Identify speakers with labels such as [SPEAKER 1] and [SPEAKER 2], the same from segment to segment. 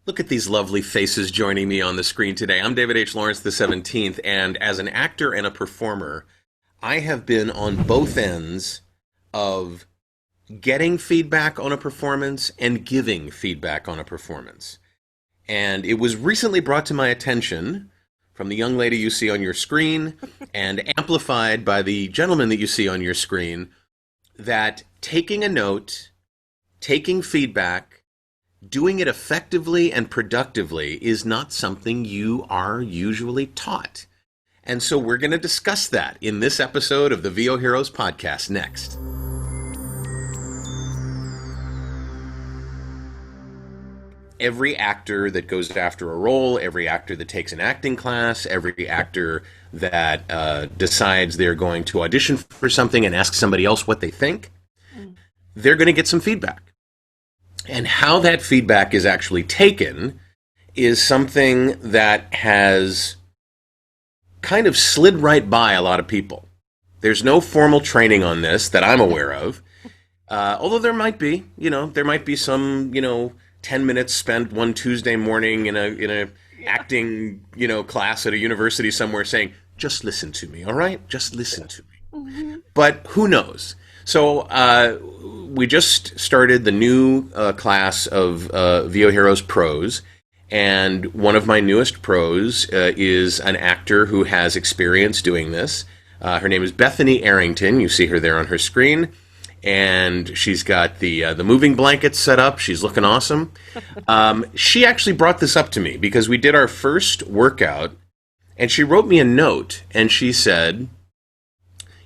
[SPEAKER 1] Look at these lovely faces joining me on the screen today. I'm David H. Lawrence the 17th, and as an actor and a performer, I have been on both ends of getting feedback on a performance and giving feedback on a performance. And it was recently brought to my attention from the young lady you see on your screen and amplified by the gentleman that you see on your screen that taking a note, taking feedback, doing it effectively and productively is not something you are usually taught. And so we're going to discuss that in this episode of the VO Heroes podcast next. Every actor that goes after a role, every actor that takes an acting class, every actor that decides they're going to audition for something and ask somebody else what they think, they're going to get some feedback. And how that feedback is actually taken is something that has kind of slid right by a lot of people. There's no formal training on this that I'm aware of, although there might be, there might be some, 10 minutes spent one Tuesday morning in a acting, class at a university somewhere saying, just listen to me, all right? Just listen to me. Mm-hmm. But who knows? So we just started the new class of VO Heroes Pros, and one of my newest pros is an actor who has experience doing this. Her name is Bethany Arrington. You see her there on her screen, and she's got the moving blankets set up. She's looking awesome. She actually brought this up to me because we did our first workout, and she wrote me a note, and she said,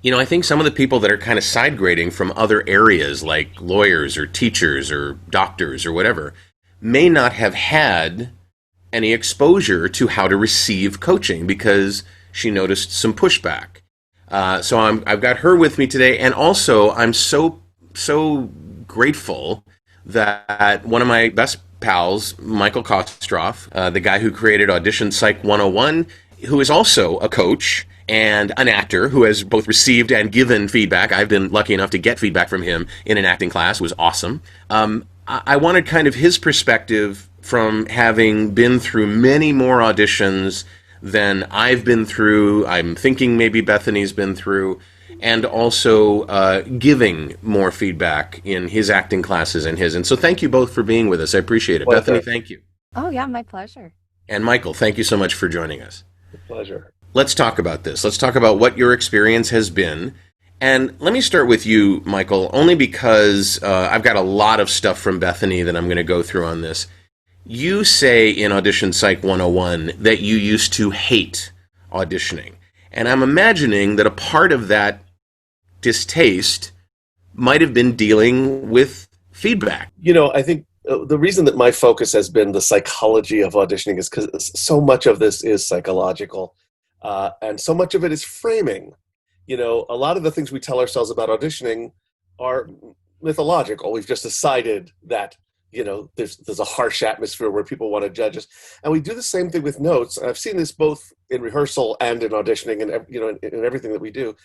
[SPEAKER 1] I think some of the people that are kind of side grading from other areas like lawyers or teachers or doctors or whatever may not have had any exposure to how to receive coaching because she noticed some pushback. So I've got her with me today, and also I'm so grateful that one of my best pals, Michael Kostroff, the guy who created Audition Psych 101, who is also a coach and an actor who has both received and given feedback. I've been lucky enough to get feedback from him in an acting class. It was awesome. I wanted kind of his perspective from having been through many more auditions than I've been through. I'm thinking maybe Bethany's been through, and also giving more feedback in his acting classes and his. And so thank you both for being with us. I appreciate it. Bethany, thank you.
[SPEAKER 2] Oh, yeah, my pleasure.
[SPEAKER 1] And Michael, thank you so much for joining us.
[SPEAKER 3] Pleasure.
[SPEAKER 1] Let's talk about this. Let's talk about what your experience has been. And let me start with you, Michael, only because I've got a lot of stuff from Bethany that I'm going to go through on this. You say in Audition Psych 101 that you used to hate auditioning. And I'm imagining that a part of that distaste might have been dealing with feedback.
[SPEAKER 3] I think the reason that my focus has been the psychology of auditioning is because so much of this is psychological. And so much of it is framing. A lot of the things we tell ourselves about auditioning are mythological. We've just decided that, there's a harsh atmosphere where people want to judge us. And we do the same thing with notes. I've seen this both in rehearsal and in auditioning and, in everything that we do.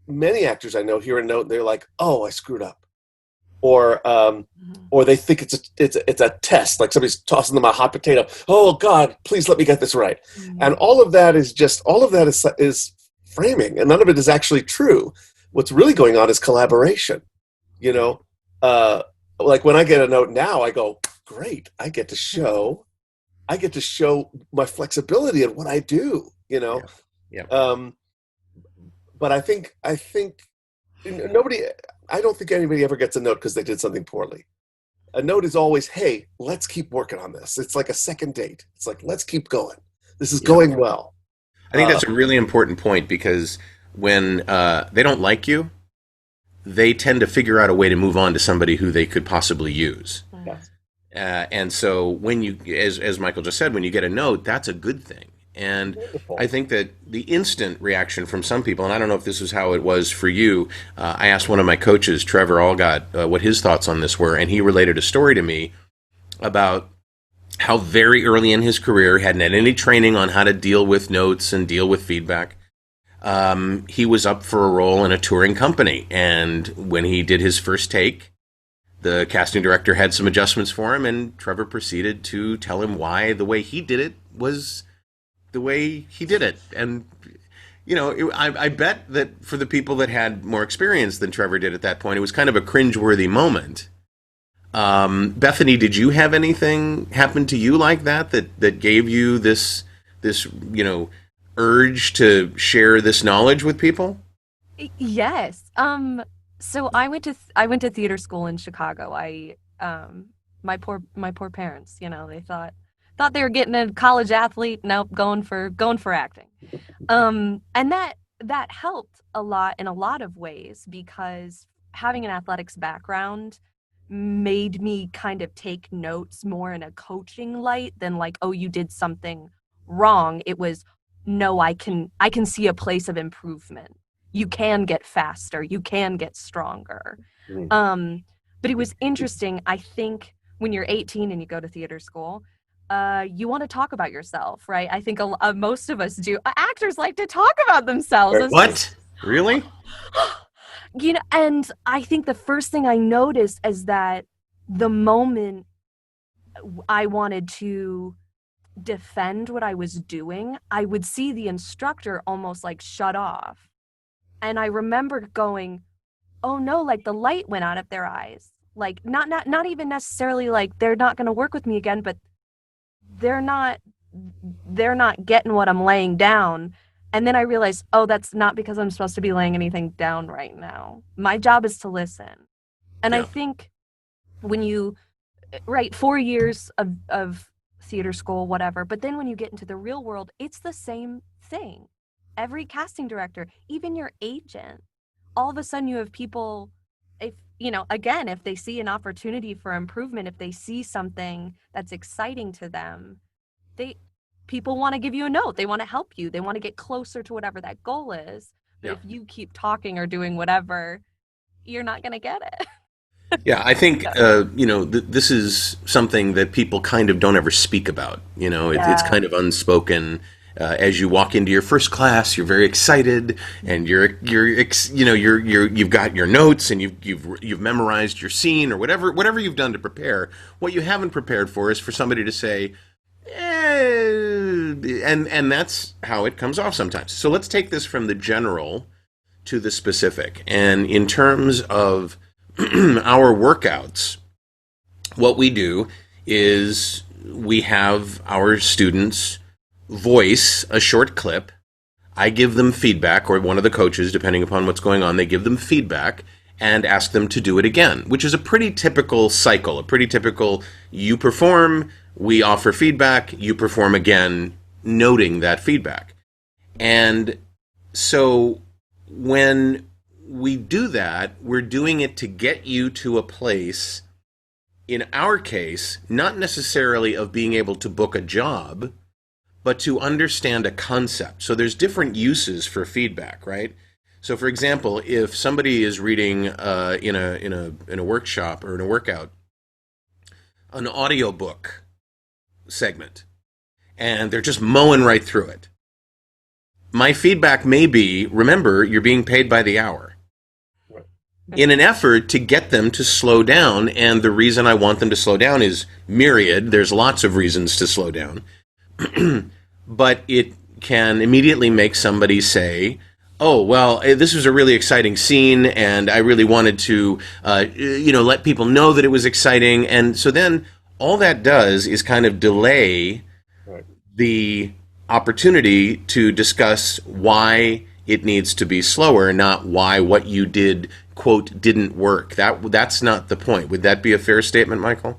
[SPEAKER 3] Many actors I know hear a note and they're like, oh, I screwed up. Or they think it's a test, like somebody's tossing them a hot potato. Oh God, please let me get this right. Mm-hmm. And all of that is framing, and none of it is actually true. What's really going on is collaboration. Like when I get a note now, I go, great, I get to show my flexibility in what I do.
[SPEAKER 1] Yeah.
[SPEAKER 3] But I think I don't think anybody ever gets a note because they did something poorly. A note is always, hey, let's keep working on this. It's like a second date. It's like, let's keep going. This is going well.
[SPEAKER 1] I think that's a really important point because when they don't like you, they tend to figure out a way to move on to somebody who they could possibly use.
[SPEAKER 3] Yes.
[SPEAKER 1] And so when you, as Michael just said, when you get a note, that's a good thing. And
[SPEAKER 3] Wonderful.
[SPEAKER 1] I think that the instant reaction from some people, and I don't know if this is how it was for you, I asked one of my coaches, Trevor Allgott, what his thoughts on this were, and he related a story to me about how very early in his career, hadn't had any training on how to deal with notes and deal with feedback. He was up for a role in a touring company, and when he did his first take, The casting director had some adjustments for him, and Trevor proceeded to tell him why the way he did it was the way he did it. And I bet that for the people that had more experience than Trevor did at that point, it was kind of a cringeworthy moment. Bethany, did you have anything happen to you like that gave you this urge to share this knowledge with people?
[SPEAKER 2] Yes. So I went to theater school in Chicago. My poor parents, they thought they were getting a college athlete. Nope, going for acting. And that helped a lot in a lot of ways because having an athletics background made me kind of take notes more in a coaching light than like, oh, you did something wrong. It was, no, I can see a place of improvement. You can get faster, you can get stronger.
[SPEAKER 3] Mm.
[SPEAKER 2] But it was interesting. I think when you're 18 and you go to theater school, you want to talk about yourself, right? I think most of us do. Actors like to talk about themselves.
[SPEAKER 3] Right.
[SPEAKER 2] It's just,
[SPEAKER 1] What? Really?
[SPEAKER 2] and I think the first thing I noticed is that the moment I wanted to defend what I was doing, I would see the instructor almost like shut off. And I remember going, oh no, like the light went out of their eyes. Like not even necessarily like they're not going to work with me again, but they're not getting what I'm laying down. And then I realized, oh, that's not because I'm supposed to be laying anything down right now. My job is to listen. And I
[SPEAKER 1] Yeah.
[SPEAKER 2] think when you, right, 4 years of theater school, whatever, but then when you get into the real world, it's the same thing. Every casting director, even your agent, all of a sudden you have people, if again, if they see an opportunity for improvement, if they see something that's exciting to them, they people want to give you a note. They want to help you. They want to get closer to whatever that goal is. But
[SPEAKER 1] Yeah.
[SPEAKER 2] if you keep talking or doing whatever, you're not going to get it.
[SPEAKER 1] Yeah, I think
[SPEAKER 2] So,
[SPEAKER 1] this is something that people kind of don't ever speak about. It's
[SPEAKER 2] yeah.
[SPEAKER 1] kind of unspoken. As you walk into your first class, you're very excited, and you've got your notes, and you've memorized your scene or whatever you've done to prepare. What you haven't prepared for is for somebody to say, and that's how it comes off sometimes. So let's take this from the general to the specific. And in terms of our workouts, what we do is we have our students voice a short clip. I give them feedback, or one of the coaches, depending upon what's going on, they give them feedback and ask them to do it again, which is a pretty typical cycle, a pretty typical you perform, we offer feedback, you perform again, noting that feedback. And so when we do that, we're doing it to get you to a place, in our case, not necessarily of being able to book a job, but to understand a concept. So there's different uses for feedback, right? So, for example, if somebody is reading in a workshop or in a workout an audiobook segment, and they're just mowing right through it, my feedback may be, remember, you're being paid by the hour,
[SPEAKER 3] Right.
[SPEAKER 1] in an effort to get them to slow down. And the reason I want them to slow down is myriad. There's lots of reasons to slow down. But it can immediately make somebody say, oh, well, this was a really exciting scene, and I really wanted to, let people know that it was exciting. And so then all that does is kind of delay
[SPEAKER 3] Right.
[SPEAKER 1] the opportunity to discuss why it needs to be slower, not why what you did, quote, didn't work. That's not the point. Would that be a fair statement, Michael?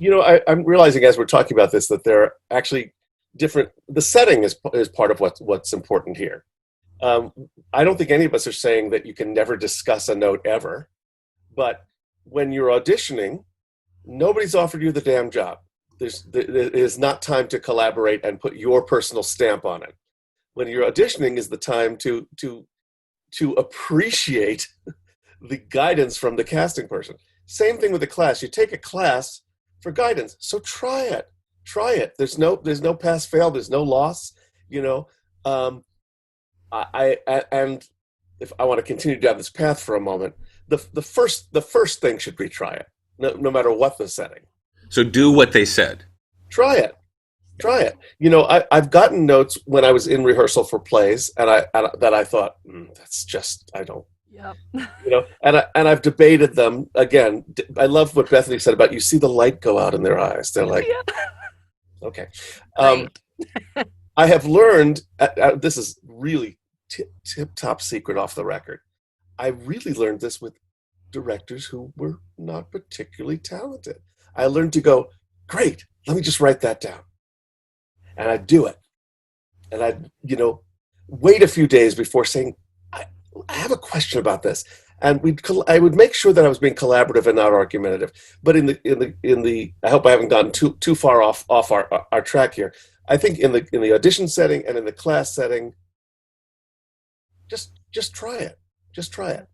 [SPEAKER 3] I'm realizing as we're talking about this that there are actually different. The setting is part of what's important here. I don't think any of us are saying that you can never discuss a note ever, but when you're auditioning, nobody's offered you the damn job. There is not time to collaborate and put your personal stamp on it. When you're auditioning is the time to appreciate the guidance from the casting person. Same thing with the class. You take a class for guidance, so try it. Try it. There's no pass fail. There's no loss. Um, and if I want to continue down this path for a moment, the first thing should be try it. no matter what the setting.
[SPEAKER 1] So do what they said.
[SPEAKER 3] Try it. Try it. I've gotten notes when I was in rehearsal for plays, that I thought, that's just, I don't,
[SPEAKER 2] Yep.
[SPEAKER 3] and I've debated them again. I love what Bethany said about, you see the light go out in their eyes. They're like,
[SPEAKER 2] Yeah.
[SPEAKER 3] okay.
[SPEAKER 2] Great.
[SPEAKER 3] I have learned, this is really tip top secret off the record. I really learned this with directors who were not particularly talented. I learned to go, great, let me just write that down. And I'd do it. And I'd, wait a few days before saying, I have a question about this. And I would make sure that I was being collaborative and not argumentative. But I hope I haven't gotten too far off our track here. I think in the audition setting and in the class setting, just try it. Just try it.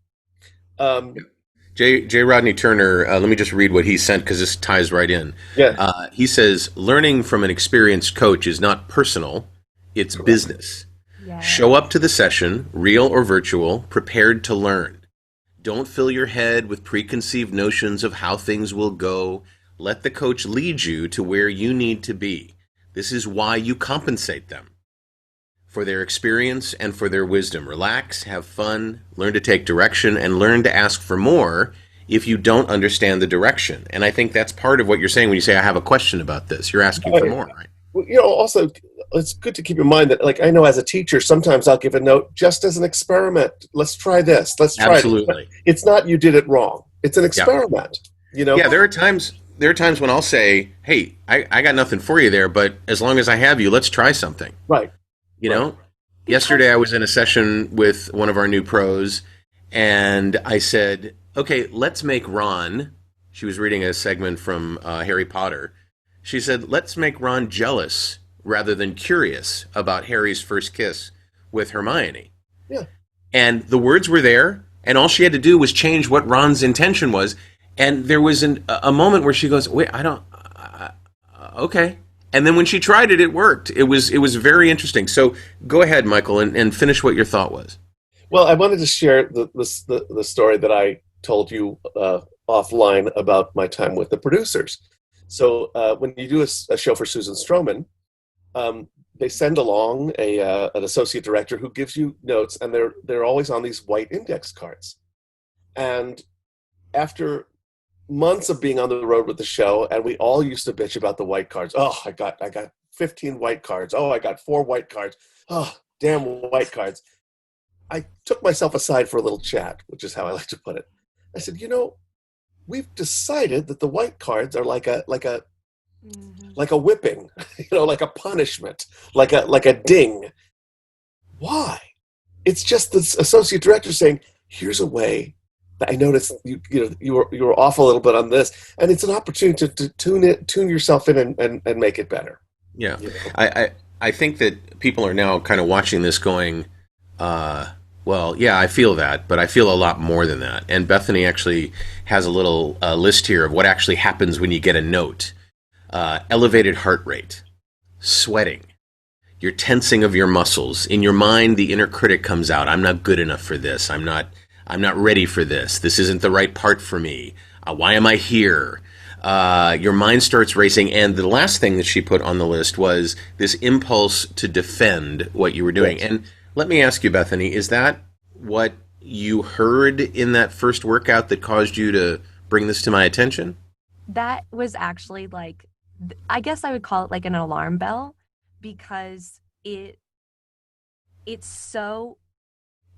[SPEAKER 1] J. Rodney Turner, let me just read what he sent because this ties right in.
[SPEAKER 3] Yeah.
[SPEAKER 1] He says, learning from an experienced coach is not personal, it's
[SPEAKER 3] Correct.
[SPEAKER 1] Business.
[SPEAKER 2] Yeah.
[SPEAKER 1] Show up to the session, real or virtual, prepared to learn. Don't fill your head with preconceived notions of how things will go. Let the coach lead you to where you need to be. This is why you compensate them. For their experience and for their wisdom. Relax, have fun, learn to take direction, and learn to ask for more if you don't understand the direction. And I think that's part of what you're saying when you say, I have a question about this. You're asking for more, right?
[SPEAKER 3] Well, also, it's good to keep in mind that, like, I know as a teacher, sometimes I'll give a note just as an experiment. Let's try this. Let's try
[SPEAKER 1] Absolutely.
[SPEAKER 3] it. It's not you did it wrong. It's an experiment.
[SPEAKER 1] Yeah, there are times when I'll say, hey, I got nothing for you there, but as long as I have you, let's try something.
[SPEAKER 3] Right.
[SPEAKER 1] Yesterday I was in a session with one of our new pros, and I said, okay, let's make Ron, she was reading a segment from Harry Potter, she said, let's make Ron jealous rather than curious about Harry's first kiss with Hermione.
[SPEAKER 3] Yeah.
[SPEAKER 1] And the words were there, and all she had to do was change what Ron's intention was, and there was a moment where she goes, wait, okay. And then when she tried it, it worked. It was very interesting. So go ahead, Michael, and finish what your thought was.
[SPEAKER 3] Well, I wanted to share the story that I told you offline about my time with the producers. So when you do a show for Susan Stroman, they send along an associate director who gives you notes, and they're always on these white index cards. And after months of being on the road with the show, and we all used to bitch about the white cards. Oh, I got 15 white cards. Oh, I got 4 white cards. Oh, damn white cards. I took myself aside for a little chat, which is how I like to put it. I said, we've decided that the white cards are like a whipping, like a punishment, like a ding. Why? It's just this associate director saying, here's a way. I noticed you were off a little bit on this, and it's an opportunity to tune yourself in and make it better.
[SPEAKER 1] Yeah, I think that people are now kind of watching this going, well, yeah, I feel that, but I feel a lot more than that. And Bethany actually has a little list here of what actually happens when you get a note: elevated heart rate, sweating, your tensing of your muscles. In your mind, the inner critic comes out. I'm not good enough for this. I'm not ready for this. This isn't the right part for me. Why am I here? Your mind starts racing. And the last thing that she put on the list was this impulse to defend what you were doing. Yes. And let me ask you, Bethany, is that what you heard in that first workout that caused you to bring this to my attention?
[SPEAKER 2] That was actually I guess I would call it like an alarm bell, because it's so,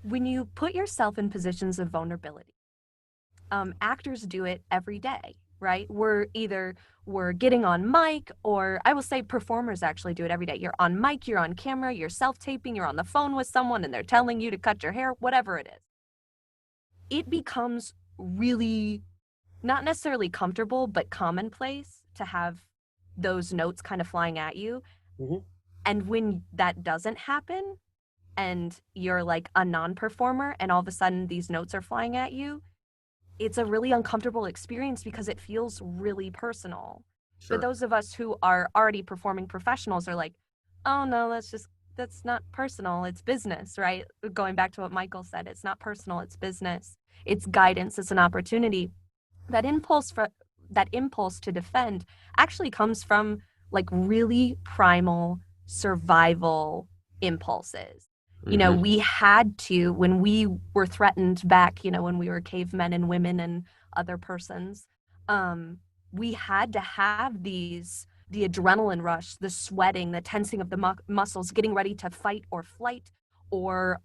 [SPEAKER 2] when you put yourself in positions of vulnerability, actors do it every day, right? We're getting on mic, or I will say performers actually do it every day. You're on mic, you're on camera, you're self-taping, you're on the phone with someone and they're telling you to cut your hair, whatever it is. It becomes really not necessarily comfortable, but commonplace to have those notes kind of flying at you.
[SPEAKER 3] Mm-hmm.
[SPEAKER 2] And when that doesn't happen, and you're like a non-performer, and all of a sudden these notes are flying at you, it's a really uncomfortable experience because it feels really personal.
[SPEAKER 1] Sure.
[SPEAKER 2] But those of us who are already performing professionals are like, oh no, that's not personal, it's business, right? Going back to what Michael said, it's not personal, it's business, it's guidance, it's an opportunity. That impulse that impulse to defend actually comes from like really primal survival impulses. You know, we had to, when we were threatened back, you know, when we were cavemen and women and other persons, we had to have these, the adrenaline rush, the sweating, the tensing of the muscles, getting ready to fight or flight, or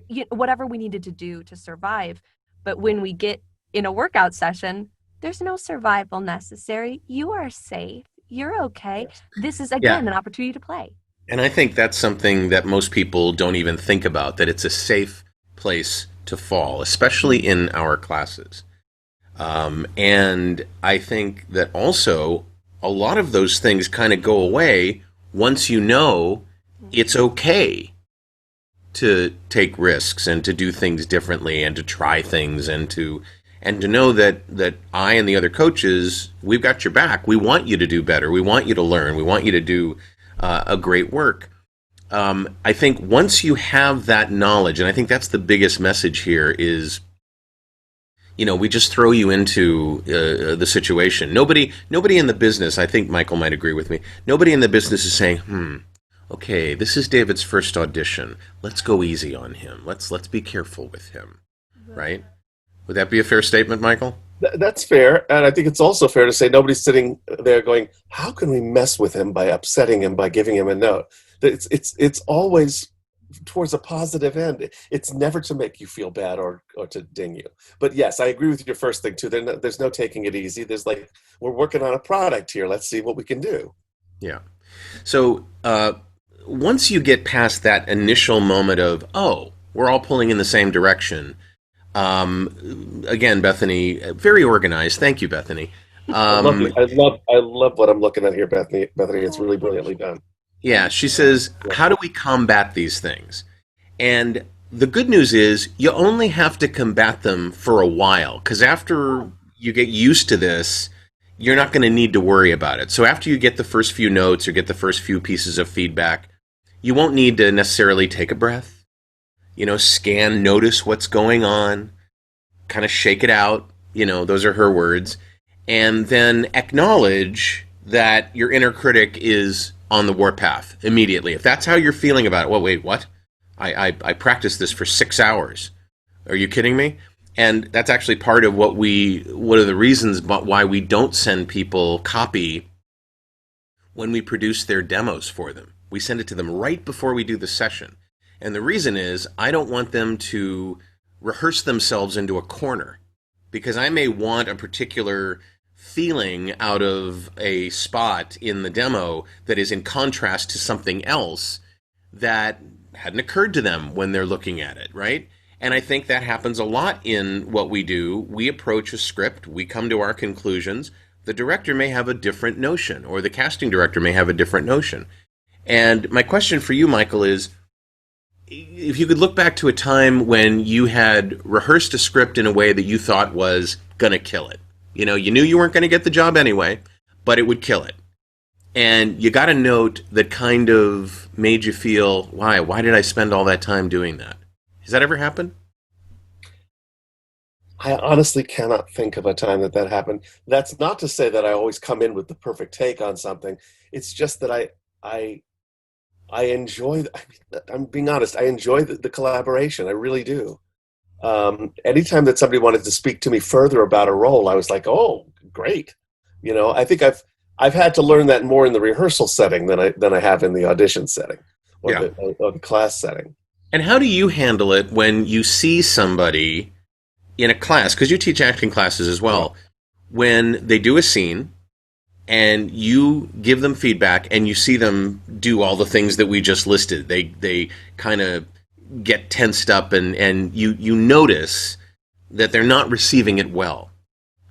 [SPEAKER 2] you know, whatever we needed to do to survive. But when we get in a workout session, there's no survival necessary. You are safe. You're okay. This is, again, an opportunity to play.
[SPEAKER 1] And I think that's something that most people don't even think about, that it's a safe place to fall, especially in our classes. And I think that also a lot of those things kind of go away once you know it's okay to take risks and to do things differently and to try things and to know that I and the other coaches, we've got your back. We want you to do better. We want you to learn. We want you to do a great work. I think once you have that knowledge, and I think that's the biggest message here is, you know, we just throw you into the situation. Nobody in the business, I think Michael might agree with me, nobody in the business is saying, okay, this is David's first audition. Let's go easy on him. Let's be careful with him, right? Would that be a fair statement, Michael?
[SPEAKER 3] That's fair, and I think it's also fair to say nobody's sitting there going, "How can we mess with him by upsetting him by giving him a note?" It's always towards a positive end. It's never to make you feel bad or to ding you. But yes, I agree with your first thing too. There's no taking it easy. There's like, we're working on a product here. Let's see what we can do.
[SPEAKER 1] Yeah. So once you get past that initial moment of, oh, we're all pulling in the same direction. Again, Bethany, very organized. Thank you, Bethany.
[SPEAKER 3] I love what I'm looking at here, Bethany. Bethany, it's really brilliantly done.
[SPEAKER 1] Yeah, she says, how do we combat these things? And the good news is you only have to combat them for a while, because after you get used to this, you're not going to need to worry about it. So after you get the first few notes or get the first few pieces of feedback, you won't need to necessarily take a breath. You know, scan, notice what's going on, kind of shake it out. You know, those are her words. And then acknowledge that your inner critic is on the warpath immediately. If that's how you're feeling about it, well, wait, what? I practiced this for 6 hours. Are you kidding me? And that's actually part of one of the reasons why we don't send people copy when we produce their demos for them. We send it to them right before we do the session. And the reason is I don't want them to rehearse themselves into a corner, because I may want a particular feeling out of a spot in the demo that is in contrast to something else that hadn't occurred to them when they're looking at it, right? And I think that happens a lot in what we do. We approach a script, we come to our conclusions. The director may have a different notion, or the casting director may have a different notion. And my question for you, Michael, is if you could look back to a time when you had rehearsed a script in a way that you thought was going to kill it. You know, you knew you weren't going to get the job anyway, but it would kill it. And you got a note that kind of made you feel, why did I spend all that time doing that? Has that ever happened?
[SPEAKER 3] I honestly cannot think of a time that happened. That's not to say that I always come in with the perfect take on something. It's just that I enjoy, I'm being honest, I enjoy the collaboration. I really do. Anytime that somebody wanted to speak to me further about a role, I was like, oh, great. You know, I think I've had to learn that more in the rehearsal setting than I have in the audition setting or the class setting.
[SPEAKER 1] And how do you handle it when you see somebody in a class, because you teach acting classes as well, when they do a scene and you give them feedback and you see them do all the things that we just listed? They kind of get tensed up and you notice that they're not receiving it well.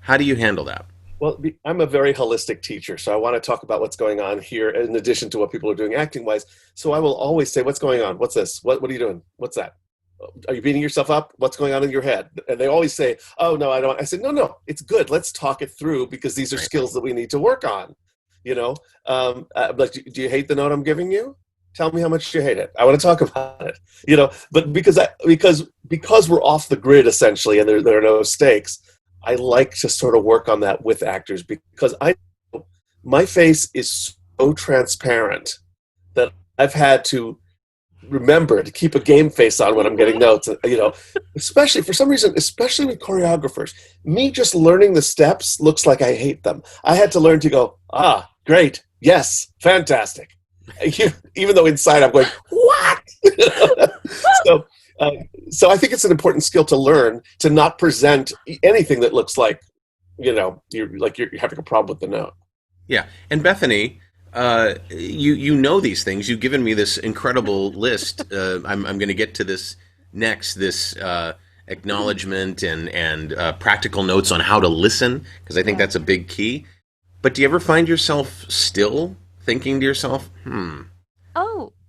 [SPEAKER 1] How do you handle that?
[SPEAKER 3] Well, I'm a very holistic teacher, so I want to talk about what's going on here in addition to what people are doing acting-wise. So I will always say, what's going on? What's this? What are you doing? What's that? Are you beating yourself up? What's going on in your head? And they always say, oh, no, I don't. I said, no, it's good. Let's talk it through, because these are skills that we need to work on. You know, but do you hate the note I'm giving you? Tell me how much you hate it. I want to talk about it. You know, but because we're off the grid essentially, and there are no stakes, I like to sort of work on that with actors because my face is so transparent that I've had to remember to keep a game face on when I'm getting notes, especially for some reason, especially with choreographers. Me just learning the steps looks like I hate them. I had to learn to go, great, yes, fantastic. Even though inside I'm going, what? so, so I think it's an important skill to learn to not present anything that looks like, you're having a problem with the note.
[SPEAKER 1] Yeah. And Bethany, you know these things. You've given me this incredible list. I'm going to get to this next, this acknowledgement and practical notes on how to listen, because I think that's a big key. But do you ever find yourself still thinking to yourself,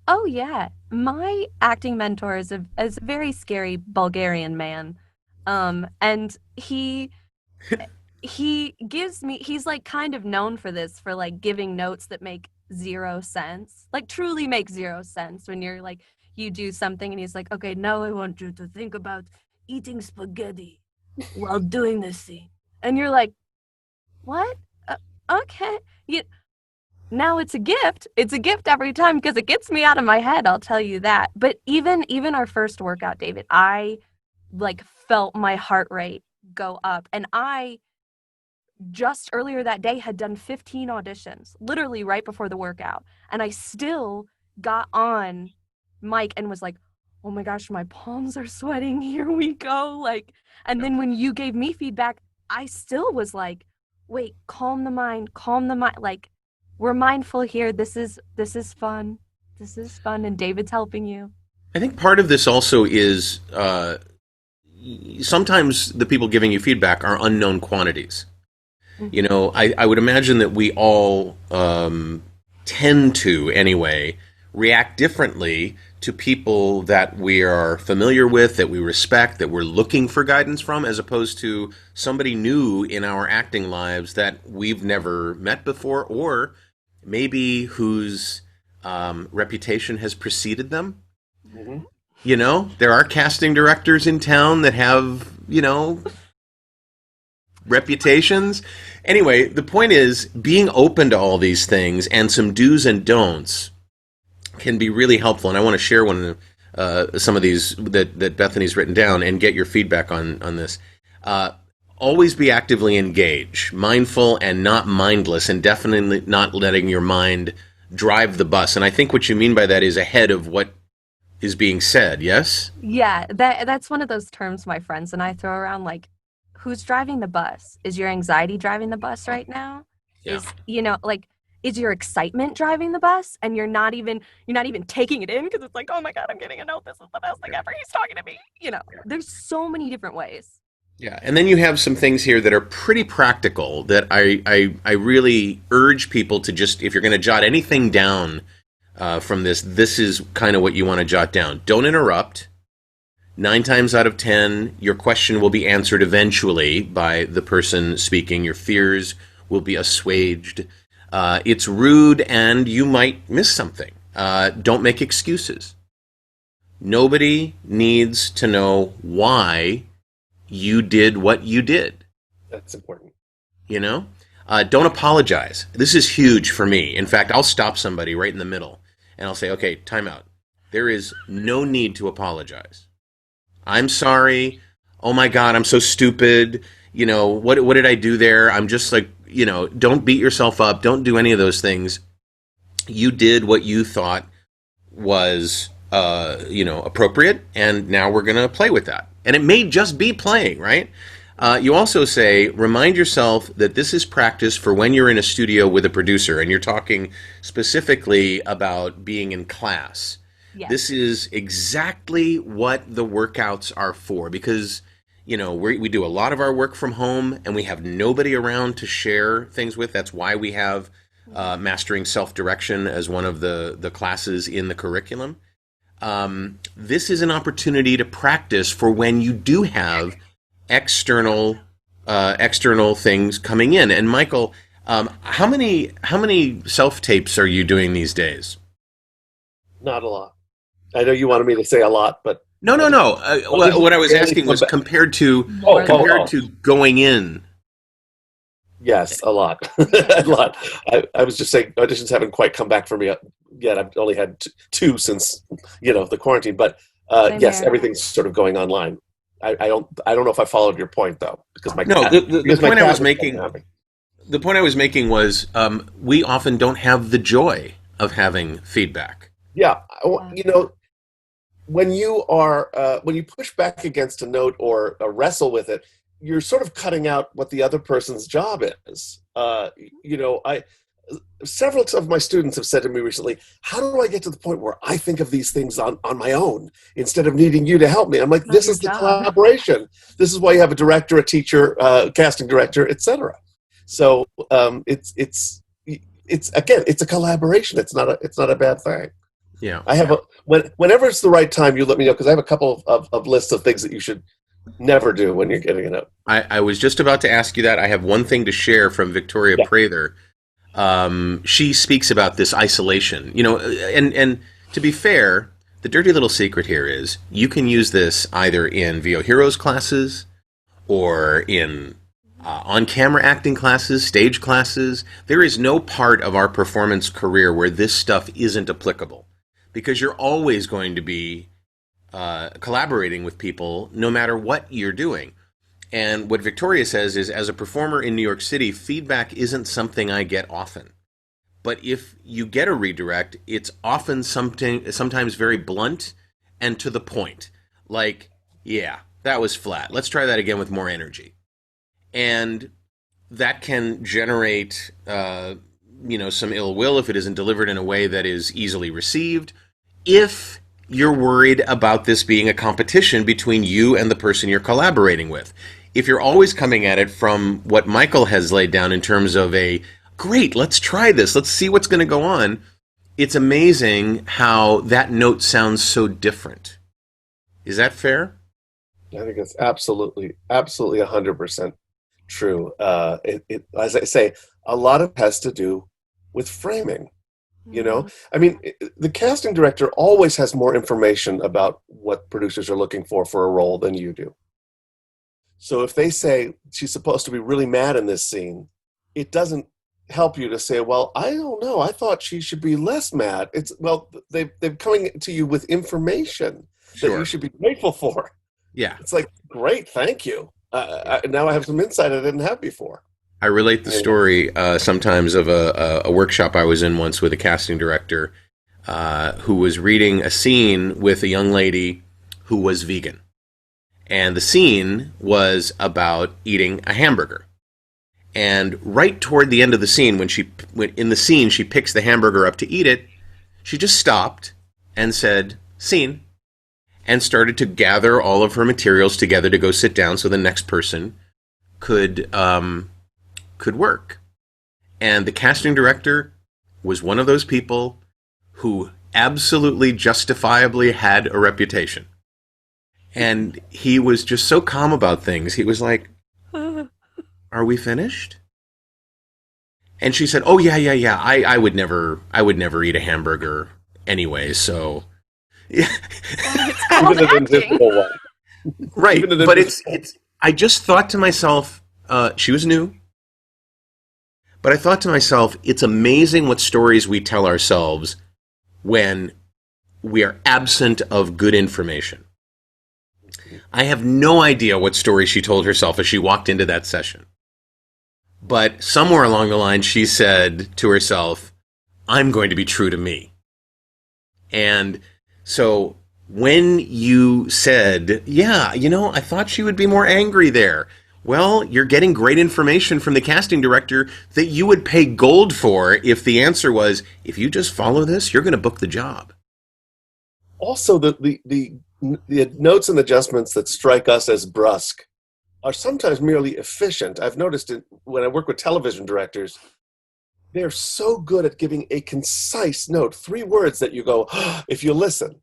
[SPEAKER 2] Oh yeah. My acting mentor is a very scary Bulgarian man. And he gives me, he's like kind of known for this, for like giving notes that make zero sense, like truly make zero sense when you're like, you do something and he's like, okay, now I want you to think about eating spaghetti while doing this scene. And you're like, what? Okay. Now it's a gift. It's a gift every time because it gets me out of my head, I'll tell you that. But even our first workout, David, I like felt my heart rate go up. And I just earlier that day had done 15 auditions, literally right before the workout. And I still got on mic and was like, oh my gosh, my palms are sweating. Here we go. Like, and then when you gave me feedback, I still was like, wait, calm the mind. Like, we're mindful here. This is fun. This is fun. And David's helping you.
[SPEAKER 1] I think part of this also is sometimes the people giving you feedback are unknown quantities. I would imagine that we all tend to, anyway, react differently to people that we are familiar with, that we respect, that we're looking for guidance from, as opposed to somebody new in our acting lives that we've never met before, or maybe whose reputation has preceded them. Mm-hmm. There are casting directors in town that have, reputations. Anyway, the point is being open to all these things and some do's and don'ts can be really helpful. And I want to share some of these that Bethany's written down and get your feedback on this. Always be actively engaged, mindful and not mindless, and definitely not letting your mind drive the bus. And I think what you mean by that is ahead of what is being said, yes?
[SPEAKER 2] Yeah, that's one of those terms my friends and I throw around, like, who's driving the bus? Is your anxiety driving the bus right now?
[SPEAKER 1] Yeah.
[SPEAKER 2] Is your excitement driving the bus and you're not even taking it in because it's like, oh my God, I'm getting a note. This is the best thing ever. He's talking to me. There's so many different ways.
[SPEAKER 1] Yeah, and then you have some things here that are pretty practical that I really urge people to just, if you're going to jot anything down from this is kind of what you want to jot down. Don't interrupt. 9 times out of 10, your question will be answered eventually by the person speaking. Your fears will be assuaged. It's rude and you might miss something. Don't make excuses. Nobody needs to know why you did what you did.
[SPEAKER 3] That's important.
[SPEAKER 1] Don't apologize. This is huge for me. In fact, I'll stop somebody right in the middle and I'll say, okay, time out. There is no need to apologize. I'm sorry. Oh my God, I'm so stupid. What did I do there? I'm just like, don't beat yourself up. Don't do any of those things. You did what you thought was, appropriate, and now we're going to play with that. And it may just be playing, right? You also say, remind yourself that this is practice for when you're in a studio with a producer, and you're talking specifically about being in class.
[SPEAKER 2] Yes.
[SPEAKER 1] This is exactly what the workouts are for, because we do a lot of our work from home and we have nobody around to share things with. That's why we have Mastering Self-Direction as one of the classes in the curriculum. This is an opportunity to practice for when you do have external things coming in. And Michael, how many self-tapes are you doing these days?
[SPEAKER 3] Not a lot. I know you wanted me to say a lot, but
[SPEAKER 1] No. What I was asking was
[SPEAKER 2] More than
[SPEAKER 1] compared to going in.
[SPEAKER 3] Yes, a lot, a lot. I was just saying auditions haven't quite come back for me yet. I've only had two since the quarantine. But
[SPEAKER 2] Same
[SPEAKER 3] yes,
[SPEAKER 2] here.
[SPEAKER 3] everything's sort of going online. I don't know if I followed your point though, because
[SPEAKER 1] No, the
[SPEAKER 3] my
[SPEAKER 1] point I
[SPEAKER 3] cat
[SPEAKER 1] was
[SPEAKER 3] was
[SPEAKER 1] making.
[SPEAKER 3] having.
[SPEAKER 1] The point I was making was we often don't have the joy of having feedback.
[SPEAKER 3] Yeah, when you push back against a note or wrestle with it, you're sort of cutting out what the other person's job is. I several of my students have said to me recently, how do I get to the point where I think of these things on my own instead of needing you to help me? I'm like,
[SPEAKER 2] Not
[SPEAKER 3] this
[SPEAKER 2] your
[SPEAKER 3] is the
[SPEAKER 2] job.
[SPEAKER 3] collaboration. This is why you have a director, a teacher, casting director, etc. So it's again, it's a collaboration. It's not a bad thing.
[SPEAKER 1] Yeah.
[SPEAKER 3] I have whenever it's the right time, you let me know, because I have a couple of lists of things that you should never do when you're getting a note.
[SPEAKER 1] I was just about to ask you that. I have one thing to share from Victoria
[SPEAKER 3] Yeah.
[SPEAKER 1] Prather. She speaks about this isolation, and to be fair, the dirty little secret here is you can use this either in VO Heroes classes or in on-camera acting classes, stage classes. There is no part of our performance career where this stuff isn't applicable, because you're always going to be collaborating with people no matter what you're doing. And what Victoria says is, as a performer in New York City, feedback isn't something I get often. But if you get a redirect, it's often sometimes very blunt and to the point. Like, yeah, that was flat. Let's try that again with more energy. And that can generate, some ill will if it isn't delivered in a way that is easily received. If you're worried about this being a competition between you and the person you're collaborating with. If you're always coming at it from what Michael has laid down in terms of great, let's try this, let's see what's going to go on, it's amazing how that note sounds so different. Is that fair?
[SPEAKER 3] I think it's absolutely 100% true. As I say, a lot of it has to do with framing. I mean, the casting director always has more information about what producers are looking for a role than you do. So if they say she's supposed to be really mad in this scene, it doesn't help you to say, well, I don't know, I thought she should be less mad. They're coming to you with information that you should be grateful for.
[SPEAKER 1] Yeah.
[SPEAKER 3] It's like, great, thank you. Now I have some insight I didn't have before.
[SPEAKER 1] I relate the story sometimes of a workshop I was in once with a casting director who was reading a scene with a young lady who was vegan. And the scene was about eating a hamburger. And right toward the end of the scene, when she picks the hamburger up to eat it, she just stopped and said, "Scene," and started to gather all of her materials together to go sit down so the next person could work. And the casting director was one of those people who absolutely justifiably had a reputation. And he was just so calm about things. He was like, "Are we finished?" And she said, "Oh, yeah. I would never eat a hamburger anyway, so..." Yeah.
[SPEAKER 2] It's called
[SPEAKER 3] Even an
[SPEAKER 2] acting.
[SPEAKER 3] invisible one.
[SPEAKER 1] Right,
[SPEAKER 3] Even an
[SPEAKER 1] but
[SPEAKER 3] invisible
[SPEAKER 1] I just thought to myself, she was new, but I thought to myself, it's amazing what stories we tell ourselves when we are absent of good information. I have no idea what story she told herself as she walked into that session. But somewhere along the line, she said to herself, "I'm going to be true to me." And so when you said, "Yeah, I thought she would be more angry there," well, you're getting great information from the casting director that you would pay gold for if the answer was, if you just follow this, you're going to book the job.
[SPEAKER 3] Also, the notes and adjustments that strike us as brusque are sometimes merely efficient. I've noticed it when I work with television directors. They're so good at giving a concise note, 3 words that you go, if you listen.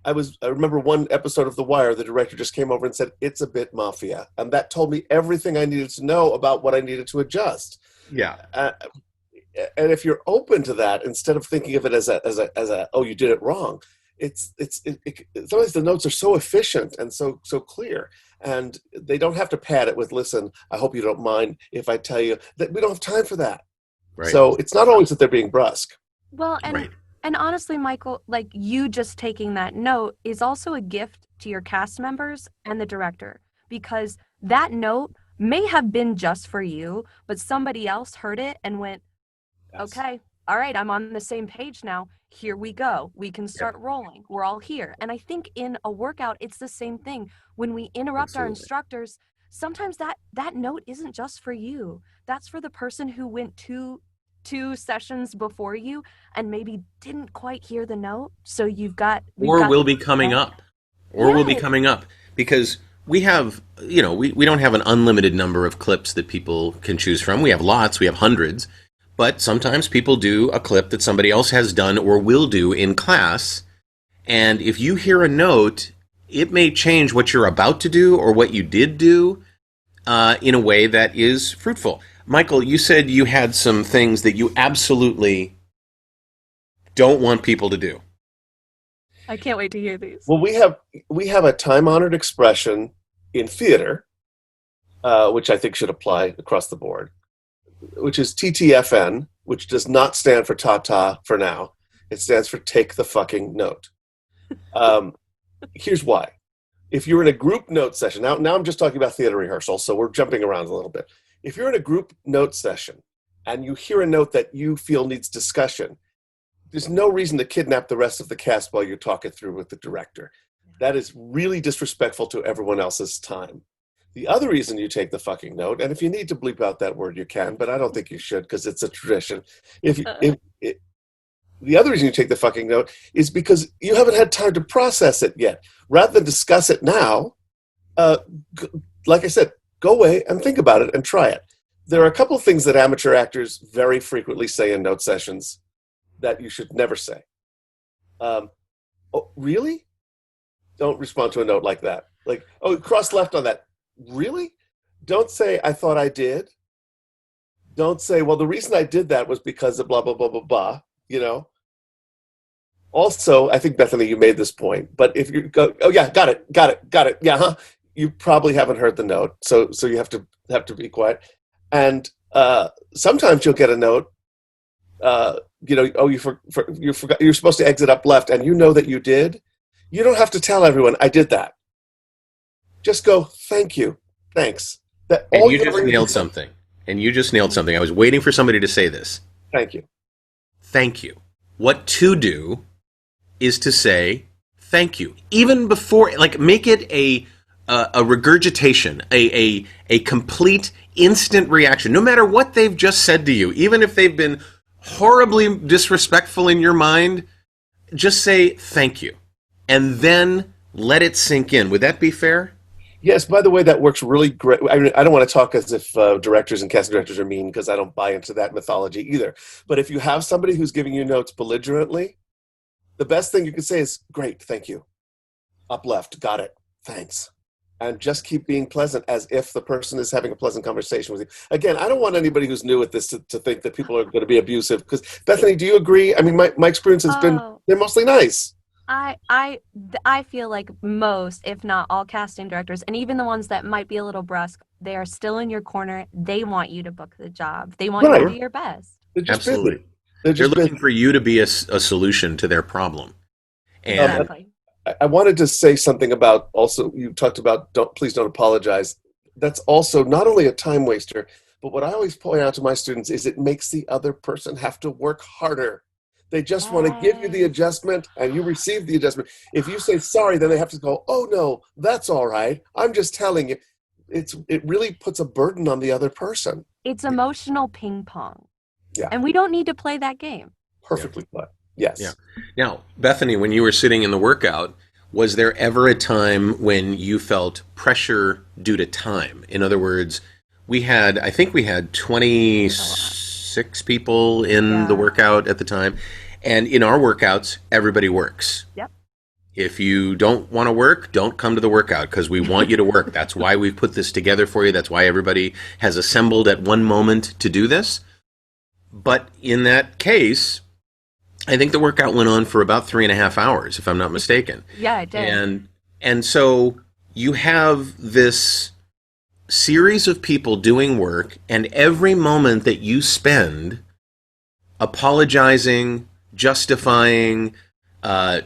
[SPEAKER 3] I remember one episode of The Wire, the director just came over and said, "It's a bit mafia." And that told me everything I needed to know about what I needed to adjust.
[SPEAKER 1] Yeah.
[SPEAKER 3] And if you're open to that, instead of thinking of it as a oh, you did it wrong, sometimes the notes are so efficient and so clear, and they don't have to pad it with, listen, I hope you don't mind if I tell you that we don't have time for that.
[SPEAKER 1] Right.
[SPEAKER 3] So it's not always that they're being brusque.
[SPEAKER 2] Well, and honestly, Michael, like, you just taking that note is also a gift to your cast members and the director, because that note may have been just for you, but somebody else heard it and went,
[SPEAKER 3] Yes.
[SPEAKER 2] okay, all right, I'm on the same page now. Here we go. We can start rolling. We're all here. And I think in a workout, it's the same thing. When we interrupt our instructors, sometimes that note isn't just for you. That's for the person who went two sessions before you and maybe didn't quite hear the note. So
[SPEAKER 1] will be coming up. Will be coming up, because we have, we don't have an unlimited number of clips that people can choose from. We have lots, we have hundreds, but sometimes people do a clip that somebody else has done or will do in class. And if you hear a note, it may change what you're about to do or what you did do in a way that is fruitful. Michael, you said you had some things that you absolutely don't want people to do.
[SPEAKER 2] I can't wait to hear these.
[SPEAKER 3] Well, we have a time-honored expression in theater, which I think should apply across the board, which is TTFN, which does not stand for ta-ta for now. It stands for take the fucking note. Here's why. If you're in a group note session, now I'm just talking about theater rehearsal, so we're jumping around a little bit. If you're in a group note session and you hear a note that you feel needs discussion, there's no reason to kidnap the rest of the cast while you talk it through with the director. That is really disrespectful to everyone else's time. The other reason you take the fucking note, and if you need to bleep out that word, you can, but I don't think you should because it's a tradition. The other reason you take the fucking note is because you haven't had time to process it yet. Rather than discuss it now, like I said, go away and think about it and try it. There are a couple of things that amateur actors very frequently say in note sessions that you should never say. Oh, really? Don't respond to a note like that. Like, oh, cross left on that. Really? Don't say, I thought I did. Don't say, well, the reason I did that was because of blah, blah, blah, blah, blah, Also, I think, Bethany, you made this point, but if you go, oh yeah, got it, yeah, huh? You probably haven't heard the note, so you have to be quiet. And sometimes you'll get a note, oh, you forgot, you're supposed to exit up left, and you know that you did. You don't have to tell everyone, I did that. Just go, thank you, thanks.
[SPEAKER 1] And you just nailed something. I was waiting for somebody to say this.
[SPEAKER 3] Thank you.
[SPEAKER 1] Thank you. What to do is to say thank you. Even before, like, make it a regurgitation, a complete instant reaction. No matter what they've just said to you, even if they've been horribly disrespectful in your mind, just say thank you. And then let it sink in. Would that be fair?
[SPEAKER 3] Yes, by the way, that works really great. I mean, I don't want to talk as if directors and casting directors are mean, because I don't buy into that mythology either. But if you have somebody who's giving you notes belligerently, the best thing you can say is, great, thank you. Up left, got it, thanks. And just keep being pleasant as if the person is having a pleasant conversation with you. Again, I don't want anybody who's new at this to think that people are going to be abusive. Because, Bethany, do you agree? I mean, my experience has been, they're mostly nice.
[SPEAKER 2] I feel like most, if not all, casting directors, and even the ones that might be a little brusque, they are still in your corner. They want you to book the job. They want you to do your best.
[SPEAKER 1] Absolutely. They're looking for you to be a solution to their problem. And
[SPEAKER 2] exactly.
[SPEAKER 3] I wanted to say something about, also, you talked about please don't apologize. That's also not only a time waster, but what I always point out to my students is it makes the other person have to work harder. They just want to give you the adjustment, and you receive the adjustment. If you say sorry, then they have to go, oh, no, that's all right. I'm just telling you. It really puts a burden on the other person.
[SPEAKER 2] It's emotional ping pong.
[SPEAKER 3] Yeah.
[SPEAKER 2] And we don't need to play that game.
[SPEAKER 3] Perfectly put. Yes.
[SPEAKER 1] Yeah. Now, Bethany, when you were sitting in the workout, was there ever a time when you felt pressure due to time? In other words, I think we had 26 people in the workout at the time. And in our workouts, everybody works.
[SPEAKER 2] Yep.
[SPEAKER 1] If you don't want to work, don't come to the workout, because we want you to work. That's why we've put this together for you. That's why everybody has assembled at one moment to do this. But in that case, I think the workout went on for about 3.5 hours, if I'm not mistaken.
[SPEAKER 2] Yeah, it did.
[SPEAKER 1] And so you have this series of people doing work, and every moment that you spend apologizing, justifying,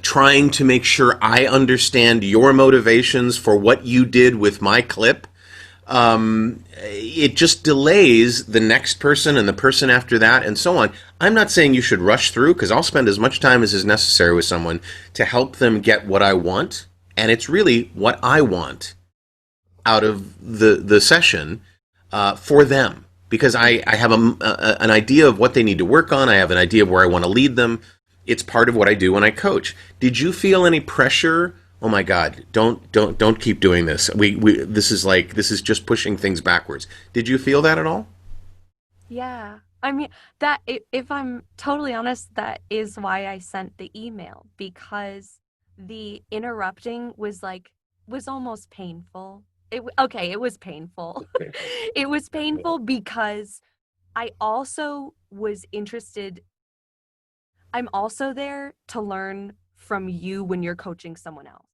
[SPEAKER 1] trying to make sure I understand your motivations for what you did with my clip, it just delays the next person and the person after that and so on. I'm not saying you should rush through, because I'll spend as much time as is necessary with someone to help them get what I want, and it's really what I want out of the session for them, because I have an idea of what they need to work on. I have an idea of where I want to lead them. It's part of what I do when I coach. Did you feel any pressure? Oh my God! Don't keep doing this. This is just pushing things backwards. Did you feel that at all?
[SPEAKER 2] Yeah. I mean, if I'm totally honest, that is why I sent the email, because the interrupting was almost painful. Okay, it was painful. It was painful because I also was interested. I'm also there to learn from you when you're coaching someone else.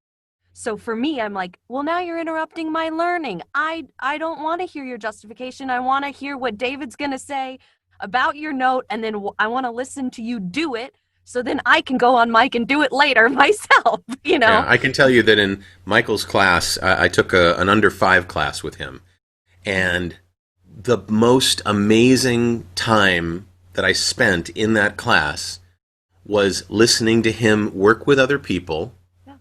[SPEAKER 2] So for me, I'm like, well, now you're interrupting my learning. I don't want to hear your justification. I want to hear what David's going to say about your note, and then I want to listen to you do it, so then I can go on mic and do it later myself, you
[SPEAKER 1] Yeah,
[SPEAKER 2] know?
[SPEAKER 1] I can tell you that in Michael's class, I took an under five class with him, and the most amazing time that I spent in that class was listening to him work with other people
[SPEAKER 2] Yeah.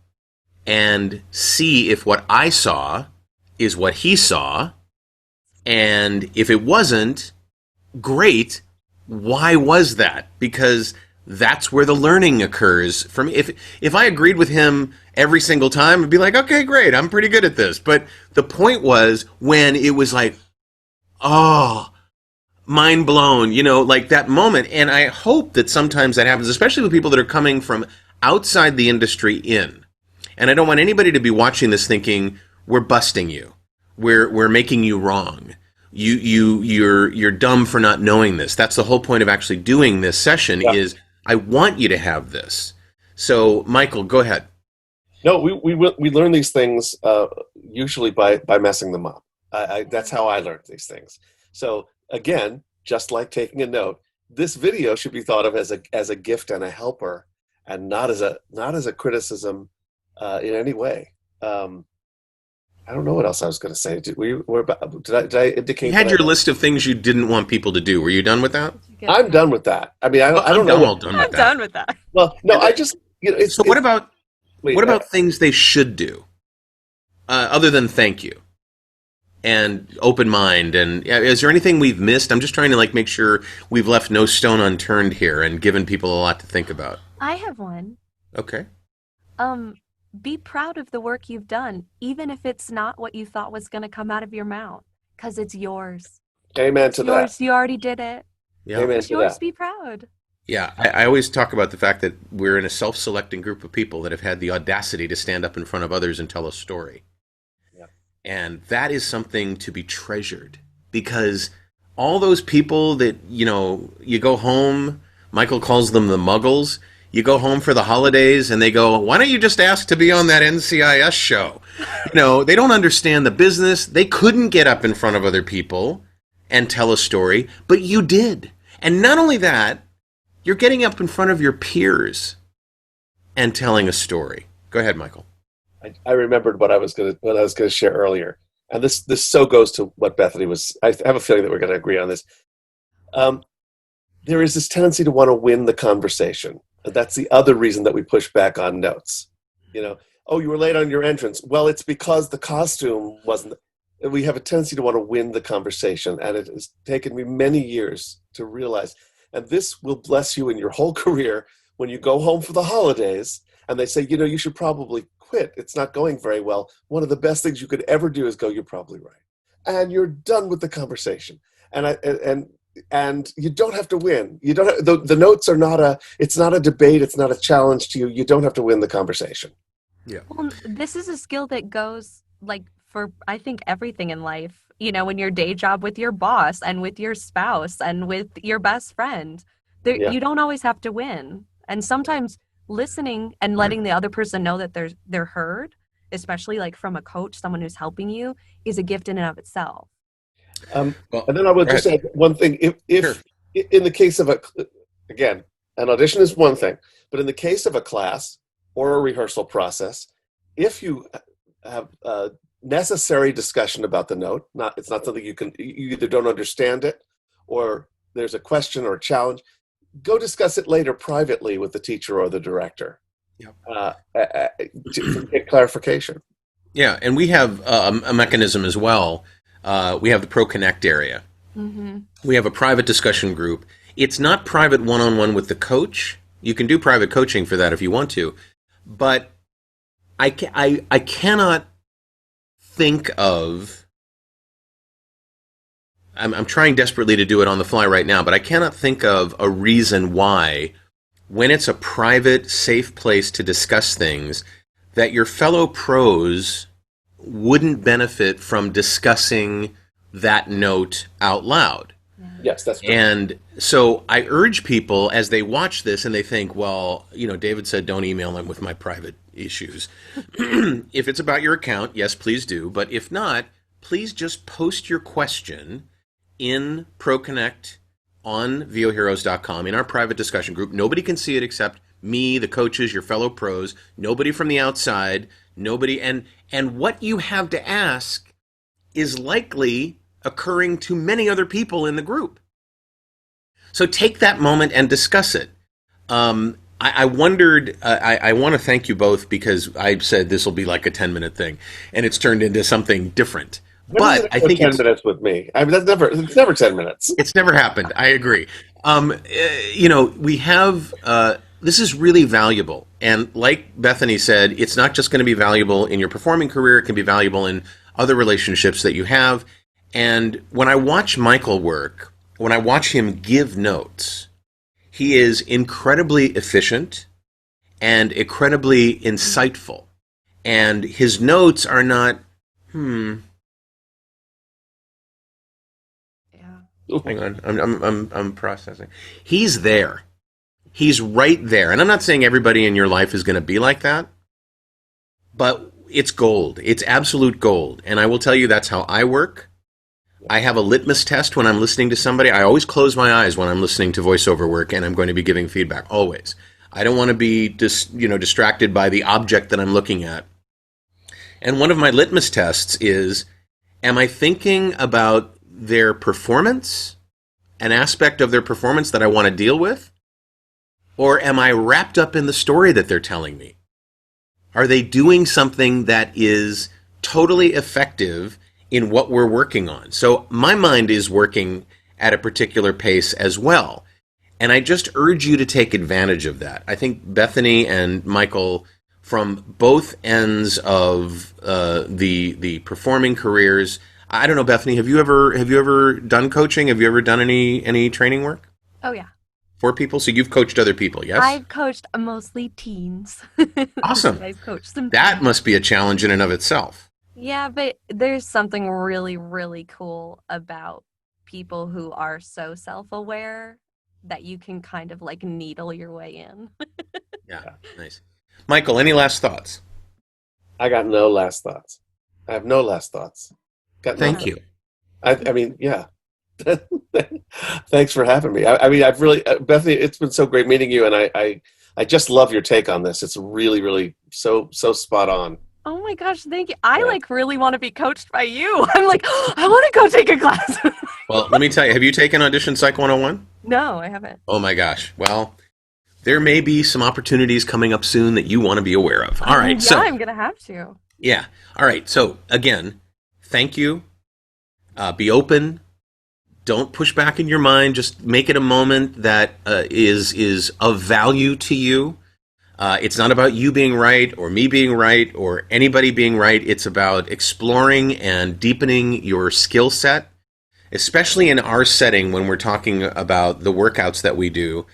[SPEAKER 1] and see if what I saw is what he saw, and if it wasn't, great. Why was that? Because that's where the learning occurs for me. If I agreed with him every single time, I'd be like, okay, great, I'm pretty good at this. But the point was when it was like, oh, mind blown, like that moment. And I hope that sometimes that happens, especially with people that are coming from outside the industry in. And I don't want anybody to be watching this thinking we're busting you, we're making you wrong. You're dumb for not knowing this. That's the whole point of actually doing this session.
[SPEAKER 3] Yeah.
[SPEAKER 1] Is I want you to have this. So, Michael, go ahead.
[SPEAKER 3] No, we learn these things usually by messing them up. That's how I learned these things. So again, just like taking a note, this video should be thought of as a gift and a helper, and not as a criticism in any way. I don't know what else I was going to say. Did I
[SPEAKER 1] You
[SPEAKER 3] indicate
[SPEAKER 1] had
[SPEAKER 3] that
[SPEAKER 1] your list of things you didn't want people to do. Were you done with that?
[SPEAKER 3] I'm done with that. I mean, I
[SPEAKER 1] Well,
[SPEAKER 3] don't
[SPEAKER 1] I'm
[SPEAKER 3] know.
[SPEAKER 1] all done with
[SPEAKER 2] I'm
[SPEAKER 1] that.
[SPEAKER 2] done with that.
[SPEAKER 3] Well, no, I just it's
[SPEAKER 1] So, what about
[SPEAKER 3] wait,
[SPEAKER 1] what about things they should do, other than thank you and open mind? And is there anything we've missed? I'm just trying to make sure we've left no stone unturned here and given people a lot to think about.
[SPEAKER 2] I have one.
[SPEAKER 1] Okay.
[SPEAKER 2] Be proud of the work you've done, even if it's not what you thought was going to come out of your mouth, because it's yours.
[SPEAKER 3] amen
[SPEAKER 2] It's
[SPEAKER 3] to
[SPEAKER 2] yours.
[SPEAKER 3] that.
[SPEAKER 2] You already did it.
[SPEAKER 1] Yeah.
[SPEAKER 3] Amen
[SPEAKER 2] It's
[SPEAKER 3] to
[SPEAKER 2] yours.
[SPEAKER 3] that.
[SPEAKER 2] Be proud.
[SPEAKER 1] Yeah. I always talk about the fact that we're in a self-selecting group of people that have had the audacity to stand up in front of others and tell a story.
[SPEAKER 3] Yeah.
[SPEAKER 1] And that is something to be treasured, because all those people that, you go home, Michael calls them the muggles. You go home for the holidays and they go, why don't you just ask to be on that NCIS show? They don't understand the business. They couldn't get up in front of other people and tell a story, but you did. And not only that, you're getting up in front of your peers and telling a story. Go ahead, Michael.
[SPEAKER 3] I remembered what I was going to share earlier, and this so goes to what Bethany was. I have a feeling that we're going to agree on this. There is this tendency to want to win the conversation. That's the other reason that we push back on notes. Oh, you were late on your entrance. Well, it's because the costume wasn't. We have a tendency to want to win the conversation, and it has taken me many years to realize. And this will bless you in your whole career when you go home for the holidays, and they say, you should probably quit. It's not going very well. One of the best things you could ever do is go, you're probably right. And you're done with the conversation. And you don't have to win. You don't have, the notes are it's not a debate. It's not a challenge to you. You don't have to win the conversation.
[SPEAKER 1] Yeah.
[SPEAKER 2] Well, this is a skill that goes for, I think, everything in life. In your day job with your boss and with your spouse and with your best friend,
[SPEAKER 3] Yeah.
[SPEAKER 2] you don't always have to win. And sometimes listening and letting the other person know that they're heard, especially like from a coach, someone who's helping you, is a gift in and of itself.
[SPEAKER 3] And
[SPEAKER 1] Well,
[SPEAKER 3] then I would
[SPEAKER 1] go
[SPEAKER 3] just
[SPEAKER 1] ahead.
[SPEAKER 3] add one thing.
[SPEAKER 1] Sure.
[SPEAKER 3] If in the case of again, an audition is one thing, but in the case of a class or a rehearsal process, if you have a necessary discussion about the note, it's not something you either don't understand it or there's a question or a challenge, go discuss it later privately with the teacher or the director.
[SPEAKER 1] Yep.
[SPEAKER 3] To get clarification.
[SPEAKER 1] Yeah, and we have a mechanism as well. We have the Pro Connect area.
[SPEAKER 2] Mm-hmm.
[SPEAKER 1] We have a private discussion group. It's not private one-on-one with the coach. You can do private coaching for that if you want to. But I cannot think of... I'm trying desperately to do it on the fly right now, but I cannot think of a reason why, when it's a private, safe place to discuss things, that your fellow pros wouldn't benefit from discussing that note out loud.
[SPEAKER 3] Yes, that's true.
[SPEAKER 1] And so I urge people as they watch this and they think, well, David said don't email him with my private issues. If it's about your account, yes, please do. But if not, please just post your question in ProConnect on VOHeroes.com in our private discussion group. Nobody can see it except me, the coaches, your fellow pros, nobody from the outside, nobody. And what you have to ask is likely occurring to many other people in the group. So take that moment and discuss it. I wondered, I want to thank you both because I said this will be like a 10-minute thing, and it's turned into something different. But I think
[SPEAKER 3] 10 minutes with me. I mean, it's never 10 minutes.
[SPEAKER 1] It's never happened. I agree. We have, this is really valuable. And like Bethany said, it's not just going to be valuable in your performing career. It can be valuable in other relationships that you have. And when I watch Michael work, when I watch him give notes, he is incredibly efficient and incredibly insightful. And his notes are not,
[SPEAKER 2] Yeah.
[SPEAKER 1] Hang on, I'm processing. He's there. He's right there. And I'm not saying everybody in your life is going to be like that, but it's gold. It's absolute gold. And I will tell you that's how I work. I have a litmus test when I'm listening to somebody. I always close my eyes when I'm listening to voiceover work and I'm going to be giving feedback, always. I don't want to be distracted by the object that I'm looking at. And one of my litmus tests is, am I thinking about their performance, an aspect of their performance that I want to deal with? Or am I wrapped up in the story that they're telling me? Are they doing something that is totally effective in what we're working on? So my mind is working at a particular pace as well. And I just urge you to take advantage of that. I think Bethany and Michael, from both ends of the performing careers, I don't know, Bethany, have you ever done coaching? Have you ever done any training work?
[SPEAKER 2] Oh, yeah.
[SPEAKER 1] For people? So you've coached other people, yes?
[SPEAKER 2] I've coached mostly teens.
[SPEAKER 1] Awesome.
[SPEAKER 2] I've coached some
[SPEAKER 1] That
[SPEAKER 2] teens.
[SPEAKER 1] must be a challenge in and of itself.
[SPEAKER 2] Yeah, but there's something really, really cool about people who are so self-aware that you can kind of like needle your way in.
[SPEAKER 1] Yeah, nice. Michael, any last thoughts?
[SPEAKER 3] I got no last thoughts. I have no last thoughts. Got
[SPEAKER 1] Thank
[SPEAKER 3] nothing.
[SPEAKER 1] you.
[SPEAKER 3] I mean, yeah. Thanks for having me. I mean, I've really, Bethany, it's been so great meeting you, and I just love your take on this. It's really, really so spot on.
[SPEAKER 2] Oh my gosh, thank you. I like really want to be coached by you. I'm like, I want to go take a class.
[SPEAKER 1] Well, let me tell you, have you taken Audition Psych 101?
[SPEAKER 2] No, I haven't.
[SPEAKER 1] Oh my gosh. Well, there may be some opportunities coming up soon that you want to be aware of. All right.
[SPEAKER 2] Yeah,
[SPEAKER 1] So,
[SPEAKER 2] I'm going to have to.
[SPEAKER 1] yeah. All right. So, again, thank you. Be open. Don't push back in your mind. Just make it a moment that is of value to you. It's not about you being right or me being right or anybody being right. It's about exploring and deepening your skill set, especially in our setting when we're talking about the workouts that we do.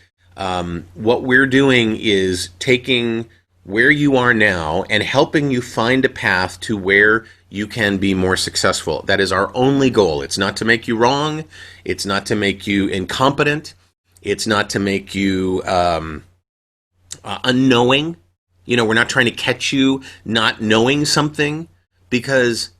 [SPEAKER 1] What we're doing is taking where you are now and helping you find a path to where you can be more successful. That is our only goal. It's not to make you wrong. It's not to make you incompetent. It's not to make you unknowing. You know, we're not trying to catch you not knowing something, because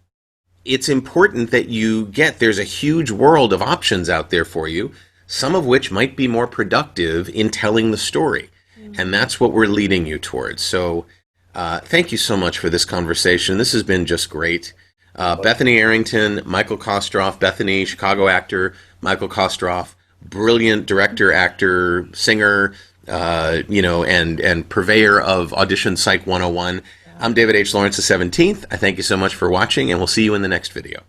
[SPEAKER 1] it's important that you there's a huge world of options out there for you, some of which might be more productive in telling the story. And that's what we're leading you towards. So thank you so much for this conversation. This has been just great. Bethany Arrington, Michael Kostroff. Bethany, Chicago actor. Michael Kostroff, brilliant director, actor, singer, and purveyor of Audition Psych 101. I'm David H. Lawrence the 17th. I thank you so much for watching, and we'll see you in the next video.